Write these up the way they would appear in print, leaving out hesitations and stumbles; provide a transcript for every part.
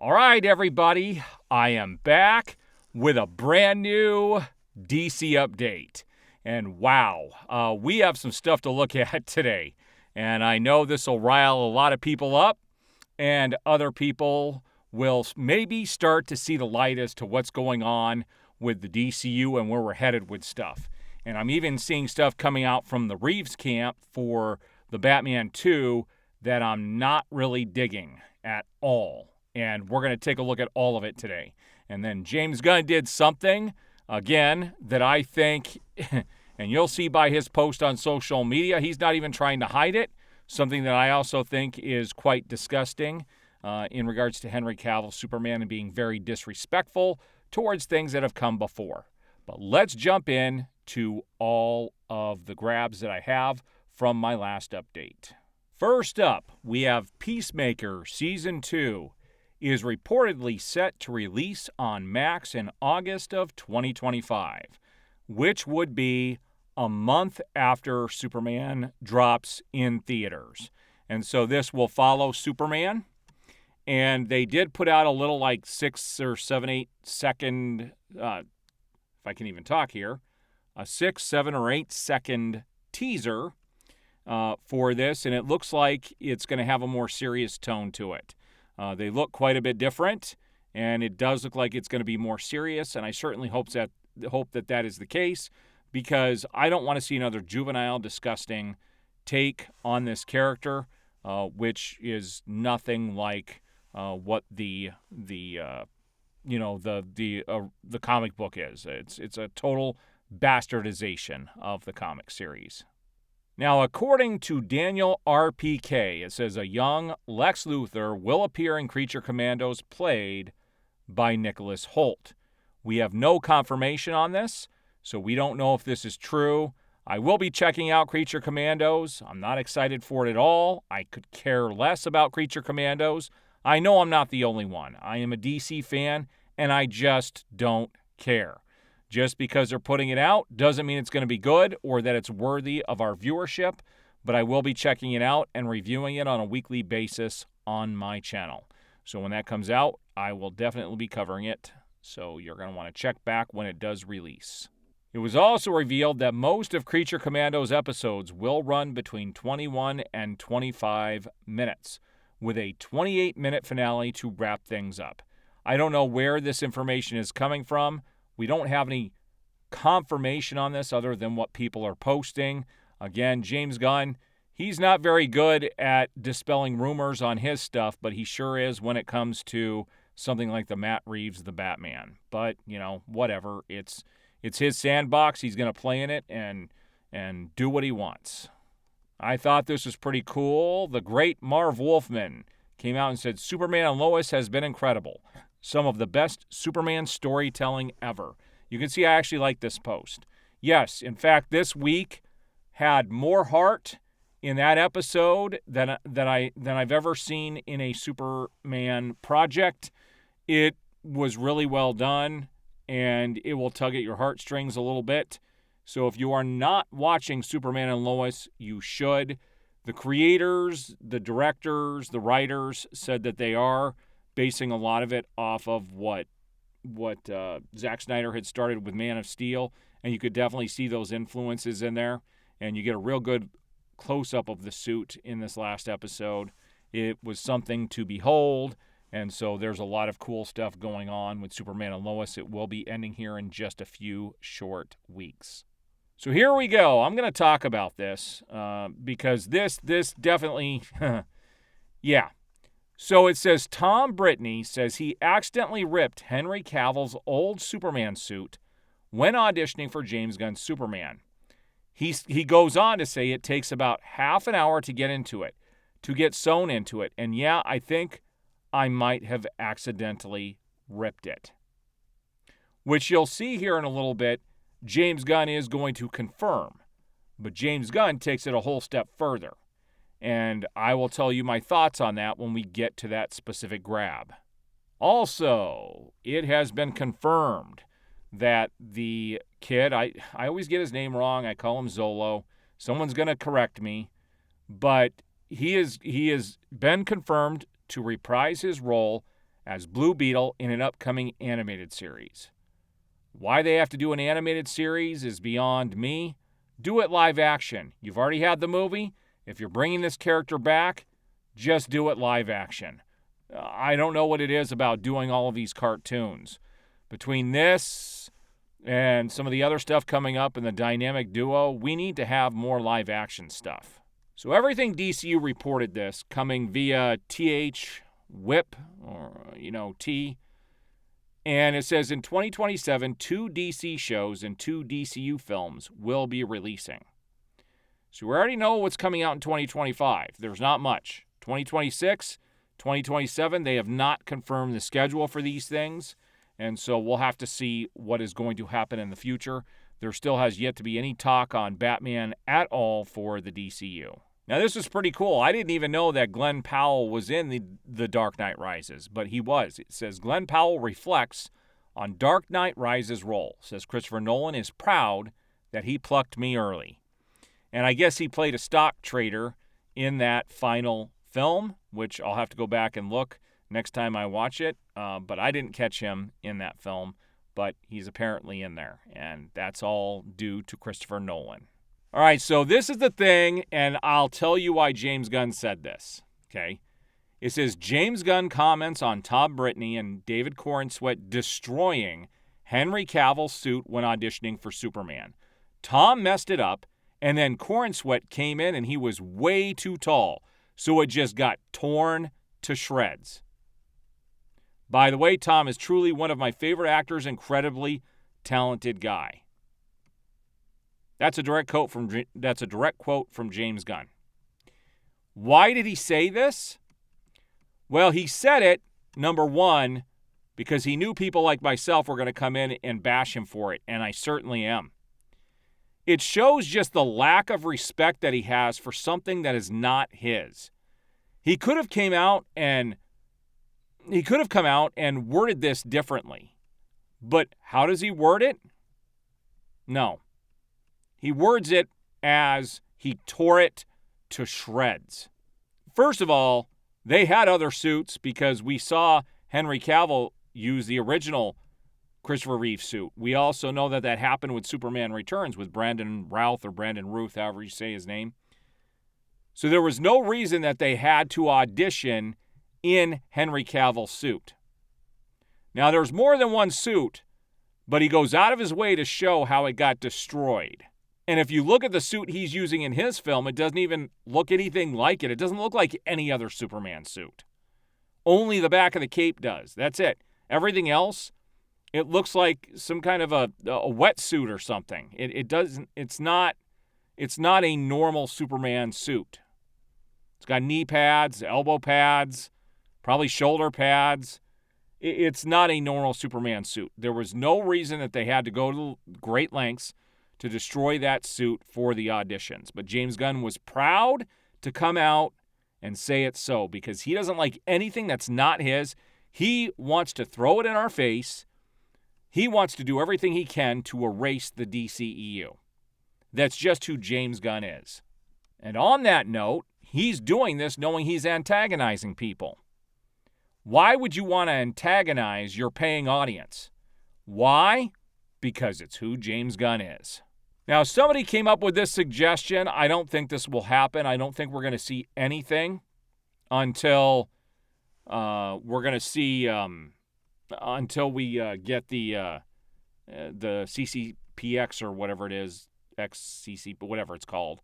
All right, everybody, I am back with a brand new DC update. And wow, we have some stuff to look at today. And I know this will rile a lot of people up, and other people will maybe start to see the light as to what's going on with the DCU and where we're headed with stuff. And I'm even seeing stuff coming out from the Reeves camp for the Batman 2 that I'm not really digging at all. And we're going to take a look at all of it today. And then James Gunn did something, again, that I think, and you'll see by his post on social media, he's not even trying to hide it, something that I also think is quite disgusting in regards to Henry Cavill, Superman, and being very disrespectful towards things that have come before. But let's jump in to all of the grabs that I have from my last update. First up, we have Peacemaker Season 2 is reportedly set to release on Max in August of 2025, which would be a month after Superman drops in theaters. And so this will follow Superman. And they did put out a little 6 or 7, 8 second, if I can even talk here, a 6, 7, or 8 second teaser for this. And it looks like it's going to have a more serious tone to it. They look quite a bit different, and it does look like it's going to be more serious, and I certainly hope that is the case, because I don't want to see another juvenile, disgusting take on this character, which is nothing like what the comic book is. It's a total bastardization of the comic series. Now, according to Daniel RPK, it says a young Lex Luthor will appear in Creature Commandos played by Nicholas Hoult. We have no confirmation on this, so we don't know if this is true. I will be checking out Creature Commandos. I'm not excited for it at all. I could care less about Creature Commandos. I know I'm not the only one. I am a DC fan, and I just don't care. Just because they're putting it out doesn't mean it's going to be good or that it's worthy of our viewership, but I will be checking it out and reviewing it on a weekly basis on my channel. So when that comes out, I will definitely be covering it, so you're going to want to check back when it does release. It was also revealed that most of Creature Commandos episodes will run between 21 and 25 minutes, with a 28-minute finale to wrap things up. I don't know where this information is coming from. We don't have any confirmation on this other than what people are posting. Again, James Gunn, he's not very good at dispelling rumors on his stuff, but he sure is when it comes to something like the Matt Reeves, the Batman. But, whatever. It's his sandbox. He's going to play in it and do what he wants. I thought this was pretty cool. The great Marv Wolfman came out and said, Superman and Lois has been incredible. Some of the best Superman storytelling ever. You can see I actually like this post. Yes, in fact, this week had more heart in that episode than I've ever seen in a Superman project. It was really well done, and it will tug at your heartstrings a little bit. So if you are not watching Superman and Lois, you should. The creators, the directors, the writers said that they are basing a lot of it off of what Zack Snyder had started with Man of Steel, and you could definitely see those influences in there, and you get a real good close-up of the suit in this last episode. It was something to behold, and so there's a lot of cool stuff going on with Superman and Lois. It will be ending here in just a few short weeks. So here we go. I'm going to talk about this because this definitely, yeah. So it says Tom Brittney says he accidentally ripped Henry Cavill's old Superman suit when auditioning for James Gunn's Superman. He goes on to say it takes about half an hour to get into it, to get sewn into it. And yeah, I think I might have accidentally ripped it. Which you'll see here in a little bit, James Gunn is going to confirm. But James Gunn takes it a whole step further. And I will tell you my thoughts on that when we get to that specific grab. Also, it has been confirmed that the kid, I always get his name wrong. I call him Zolo. Someone's going to correct me. But he has been confirmed to reprise his role as Blue Beetle in an upcoming animated series. Why they have to do an animated series is beyond me. Do it live action. You've already had the movie. If you're bringing this character back, just do it live action. I don't know what it is about doing all of these cartoons. Between this and some of the other stuff coming up in the dynamic duo, we need to have more live action stuff. So everything DCU reported this coming via WHIP, or, T. And it says in 2027, 2 DC shows and 2 DCU films will be releasing. So we already know what's coming out in 2025. There's not much. 2026, 2027, they have not confirmed the schedule for these things. And so we'll have to see what is going to happen in the future. There still has yet to be any talk on Batman at all for the DCU. Now, this is pretty cool. I didn't even know that Glenn Powell was in the Dark Knight Rises, but he was. It says, Glenn Powell reflects on Dark Knight Rises' role. It says, Christopher Nolan is proud that he plucked me early. And I guess he played a stock trader in that final film, which I'll have to go back and look next time I watch it. But I didn't catch him in that film, but he's apparently in there. And that's all due to Christopher Nolan. All right, so this is the thing, and I'll tell you why James Gunn said this, okay? It says, James Gunn comments on Tom Brittney and David Corenswet destroying Henry Cavill's suit when auditioning for Superman. Tom messed it up, and then Corenswet came in, and he was way too tall, so it just got torn to shreds. By the way, Tom is truly one of my favorite actors, incredibly talented guy. That's a direct quote from James Gunn. Why did he say this? Well, he said it, number one, because he knew people like myself were going to come in and bash him for it, and I certainly am. It shows just the lack of respect that he has for something that is not his. He could have come out and worded this differently. But how does he word it? No. He words it as he tore it to shreds. First of all, they had other suits because we saw Henry Cavill use the original Christopher Reeve suit. We also know that happened with Superman Returns with Brandon Routh or Brandon Ruth, however you say his name. So there was no reason that they had to audition in Henry Cavill's suit. Now, there's more than one suit, but he goes out of his way to show how it got destroyed. And if you look at the suit he's using in his film, it doesn't even look anything like it. It doesn't look like any other Superman suit. Only the back of the cape does. That's it. Everything else, it looks like some kind of a wetsuit or something. It's not a normal Superman suit. It's got knee pads, elbow pads, probably shoulder pads. It's not a normal Superman suit. There was no reason that they had to go to great lengths to destroy that suit for the auditions. But James Gunn was proud to come out and say it so because he doesn't like anything that's not his. He wants to throw it in our face. He wants to do everything he can to erase the DCEU. That's just who James Gunn is. And on that note, he's doing this knowing he's antagonizing people. Why would you want to antagonize your paying audience? Why? Because it's who James Gunn is. Now, somebody came up with this suggestion. I don't think this will happen. I don't think we're going to see anything until until we get the CCPX or whatever it is, XCC, whatever it's called,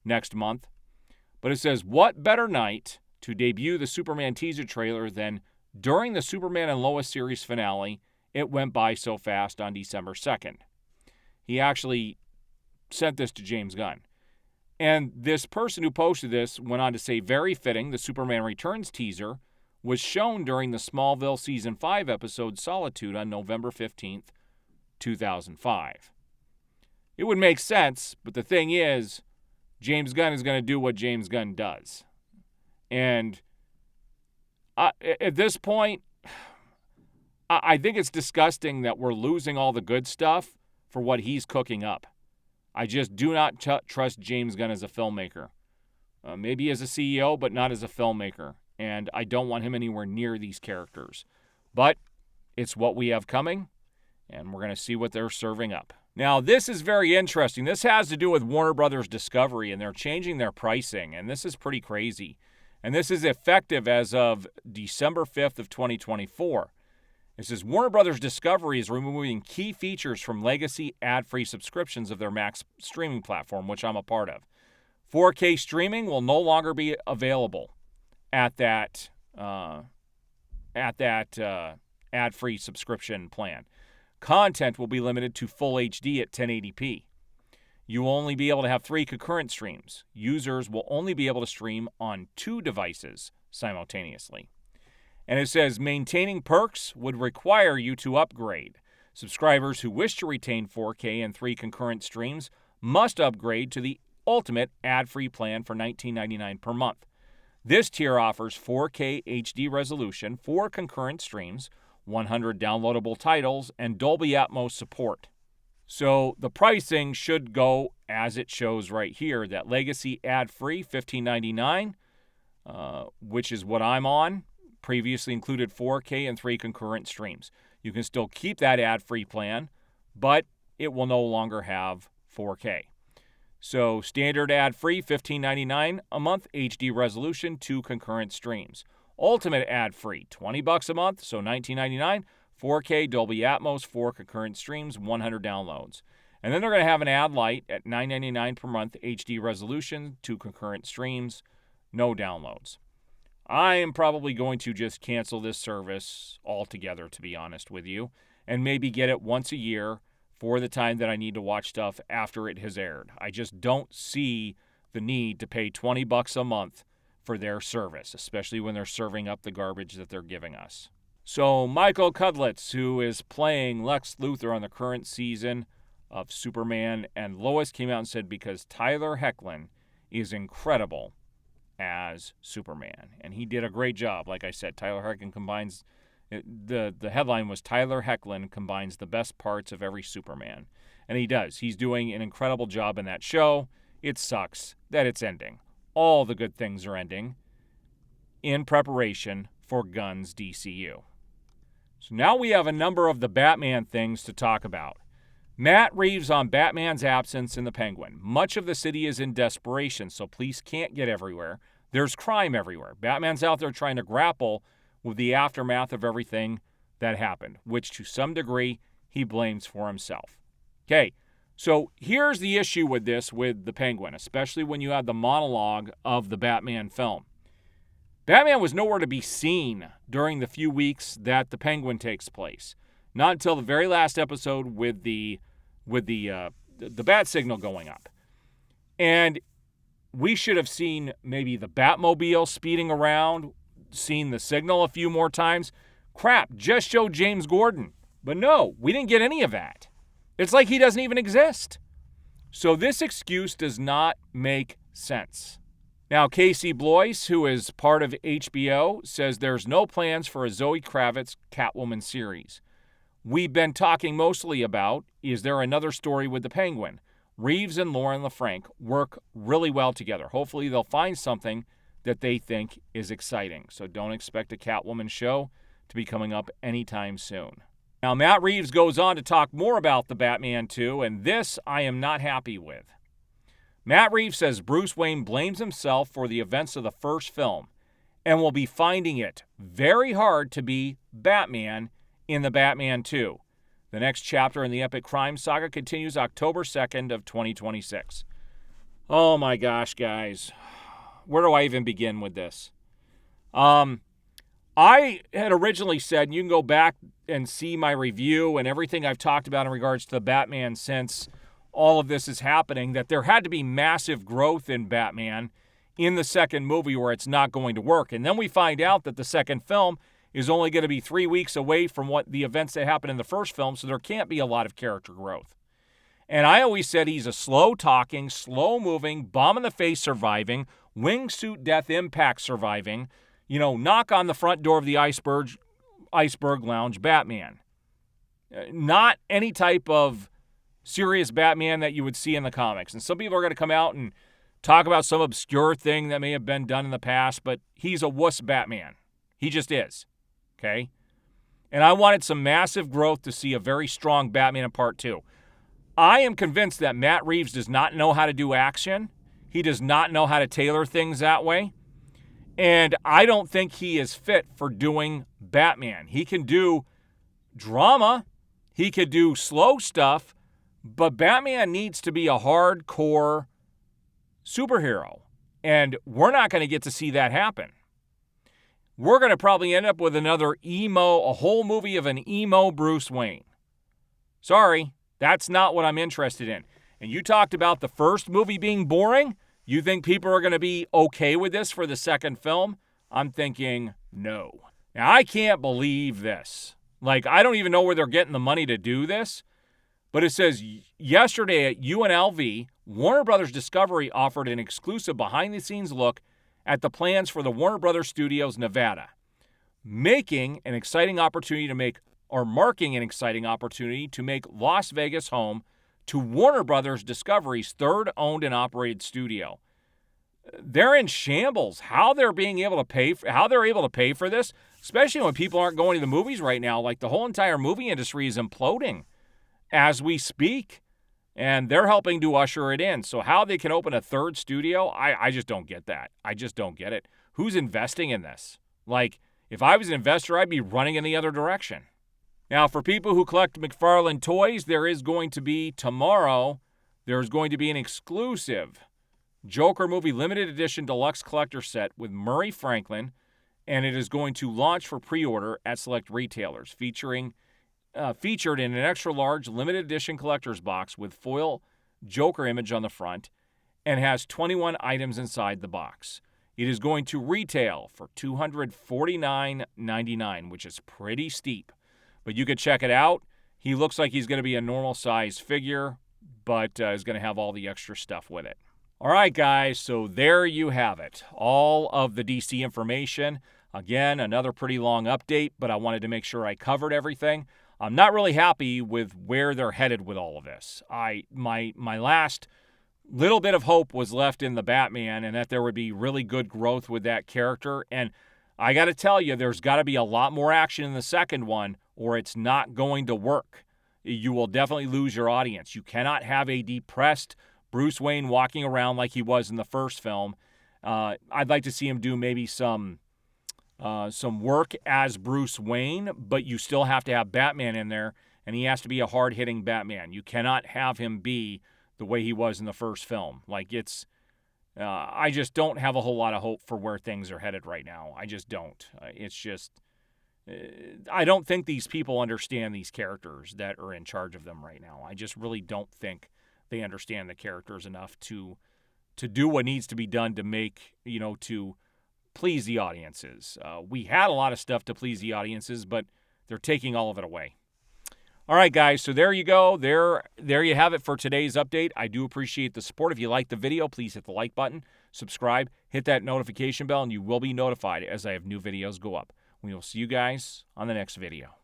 next month. But it says, what better night to debut the Superman teaser trailer than during the Superman and Lois series finale, It Went By So Fast on December 2nd. He actually sent this to James Gunn. And this person who posted this went on to say, very fitting, the Superman Returns teaser was shown during the Smallville Season 5 episode Solitude on November 15th, 2005. It would make sense, but the thing is, James Gunn is going to do what James Gunn does. And at this point, I think it's disgusting that we're losing all the good stuff for what he's cooking up. I just do not trust James Gunn as a filmmaker. Maybe as a CEO, but not as a filmmaker. And I don't want him anywhere near these characters. But it's what we have coming, and we're going to see what they're serving up. Now, this is very interesting. This has to do with Warner Brothers Discovery, and they're changing their pricing, and this is pretty crazy. And this is effective as of December 5th of 2024. It says Warner Brothers Discovery is removing key features from legacy ad-free subscriptions of their Max streaming platform, which I'm a part of. 4K streaming will no longer be available at that ad-free subscription plan. Content will be limited to full HD at 1080p. You will only be able to have 3 concurrent streams. Users will only be able to stream on 2 devices simultaneously. And it says maintaining perks would require you to upgrade. Subscribers who wish to retain 4K and 3 concurrent streams must upgrade to the ultimate ad-free plan for $19.99 per month. This tier offers 4K HD resolution, 4 concurrent streams, 100 downloadable titles, and Dolby Atmos support. So the pricing should go as it shows right here. That legacy ad-free, $15.99, which is what I'm on, previously included 4K and 3 concurrent streams. You can still keep that ad-free plan, but it will no longer have 4K. So standard ad-free, $15.99 a month, HD resolution, 2 concurrent streams. Ultimate ad-free, $20 a month, so $19.99, 4K, Dolby Atmos, 4 concurrent streams, 100 downloads. And then they're going to have an ad light at $9.99 per month, HD resolution, 2 concurrent streams, no downloads. I am probably going to just cancel this service altogether, to be honest with you, and maybe get it once a year for the time that I need to watch stuff after it has aired. I just don't see the need to pay $20 a month for their service, especially when they're serving up the garbage that they're giving us. So Michael Cudlitz, who is playing Lex Luthor on the current season of Superman and Lois, came out and said because Tyler Hoechlin is incredible as Superman. And he did a great job. Like I said, Tyler Hoechlin combines, the headline was Tyler Hoechlin combines the best parts of every Superman. And he does. He's doing an incredible job in that show. It sucks that it's ending. All the good things are ending in preparation for Gunn's DCU. So now we have a number of the Batman things to talk about. Matt Reeves on Batman's absence in the Penguin. Much of the city is in desperation, so police can't get everywhere. There's crime everywhere. Batman's out there trying to grapple with the aftermath of everything that happened, which to some degree he blames for himself. Okay, so here's the issue with this, with the Penguin, especially when you have the monologue of the Batman film. Batman was nowhere to be seen during the few weeks that the Penguin takes place. Not until the very last episode with the bat signal going up. And we should have seen maybe the Batmobile speeding around, seen the signal a few more times. Crap, just show James Gordon. But no, we didn't get any of that. It's like he doesn't even exist. So this excuse does not make sense. Now, Casey Blois, who is part of HBO, says there's no plans for a Zoe Kravitz Catwoman series. We've been talking mostly about, is there another story with the Penguin? Reeves and Lauren LaFranc work really well together. Hopefully they'll find something that they think is exciting. So don't expect a Catwoman show to be coming up anytime soon. Now, Matt Reeves goes on to talk more about the Batman 2, and this I am not happy with. Matt Reeves says Bruce Wayne blames himself for the events of the first film and will be finding it very hard to be Batman in the Batman 2. The next chapter in the epic crime saga continues October 2nd of 2026. Oh my gosh, guys. Where do I even begin with this? I had originally said, and you can go back and see my review and everything I've talked about in regards to the Batman since all of this is happening, that there had to be massive growth in Batman in the second movie where it's not going to work. And then we find out that the second film is only going to be 3 weeks away from what the events that happened in the first film, so there can't be a lot of character growth. And I always said he's a slow-talking, slow-moving, bomb-in-the-face surviving, wingsuit death impact surviving, knock on the front door of the iceberg lounge Batman. Not any type of serious Batman that you would see in the comics. And some people are going to come out and talk about some obscure thing that may have been done in the past, but he's a wuss Batman. He just is. Okay? And I wanted some massive growth to see a very strong Batman in Part 2. I am convinced that Matt Reeves does not know how to do action. He does not know how to tailor things that way. And I don't think he is fit for doing Batman. He can do drama. He could do slow stuff. But Batman needs to be a hardcore superhero. And we're not going to get to see that happen. We're going to probably end up with another a whole movie of an emo Bruce Wayne. Sorry, that's not what I'm interested in. And you talked about the first movie being boring. You think people are going to be okay with this for the second film? I'm thinking no. Now, I can't believe this. Like, I don't even know where they're getting the money to do this. But it says, yesterday at UNLV, Warner Brothers Discovery offered an exclusive behind-the-scenes look at the plans for the Warner Brothers Studios Nevada, marking an exciting opportunity to make Las Vegas home to Warner Brothers Discovery's third owned and operated studio. They're in shambles. How they're able to pay for this, especially when people aren't going to the movies right now. Like, the whole entire movie industry is imploding as we speak, and they're helping to usher it in. So how they can open a third studio, I just don't get that. I just don't get it. Who's investing in this? Like, if I was an investor, I'd be running in the other direction. Now, for people who collect McFarlane toys, there's going to be an exclusive Joker movie limited edition deluxe collector set with Murray Franklin, and it is going to launch for pre-order at select retailers, featured in an extra-large limited edition collector's box with foil Joker image on the front, and has 21 items inside the box. It is going to retail for $249.99, which is pretty steep. But you could check it out. He looks like he's going to be a normal-sized figure, but is going to have all the extra stuff with it. All right, guys, so there you have it. All of the DC information. Again, another pretty long update, but I wanted to make sure I covered everything. I'm not really happy with where they're headed with all of this. My last little bit of hope was left in the Batman, and that there would be really good growth with that character. And I got to tell you, there's got to be a lot more action in the second one, or it's not going to work. You will definitely lose your audience. You cannot have a depressed Bruce Wayne walking around like he was in the first film. I'd like to see him do maybe some work as Bruce Wayne, but you still have to have Batman in there, and he has to be a hard-hitting Batman. You cannot have him be the way he was in the first film. Like, I just don't have a whole lot of hope for where things are headed right now. I just don't. I don't think these people understand these characters that are in charge of them right now. I just really don't think they understand the characters enough to do what needs to be done to make, to please the audiences. We had a lot of stuff to please the audiences, but they're taking all of it away. All right, guys, so there you go. There you have it for today's update. I do appreciate the support. If you like the video, please hit the like button, subscribe, hit that notification bell, and you will be notified as I have new videos go up. We will see you guys on the next video.